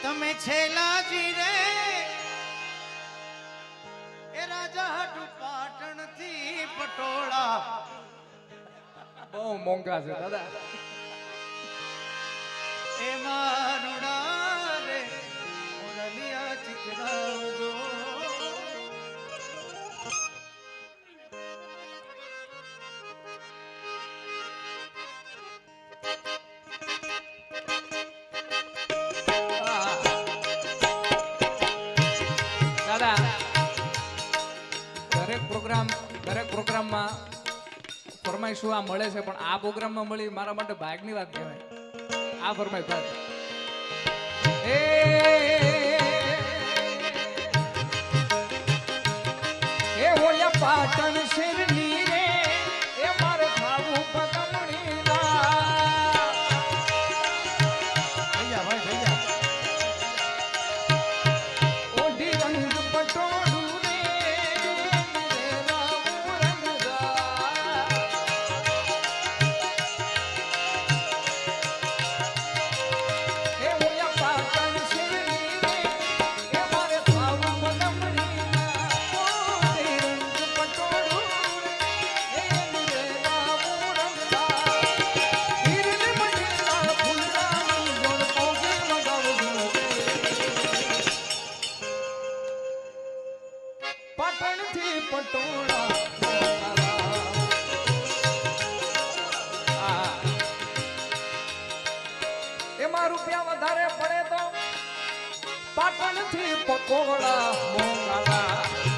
તમે છેલાજી રે એ રાજા હાટુ પાટણ થી પટોળા બહુ મોંઘા છે દાદા. એ મારુડા રે મોરલિયા ચિતરાવજો. દાદા દરેક પ્રોગ્રામમાં ફરમાઈશું આ મળે છે, પણ આ પ્રોગ્રામમાં મળી મારા માટે ભાગની વાત કહેવાય. આ ફરમાઈશ વાત એ ઓયા પાટણ શેરની રે એ મારે ખાવું પગમણી ના ભૈયા ભાઈ ભૈયા ઓઢી રંગ પટોળું રે રામ રંગદા એ ઓયા પાટણ શેરની રે એ મારે ખાવું પગમણી ના ઓઢી રંગ પટોળું રે રામ રંગદા હીરને મટીલા ફૂલરાની જોડ પોગે મગાવજો પાટણ થી પટોળા એમાં રૂપિયા વધારે પડે તો પાટણ થી પકોડા મોંઘાલા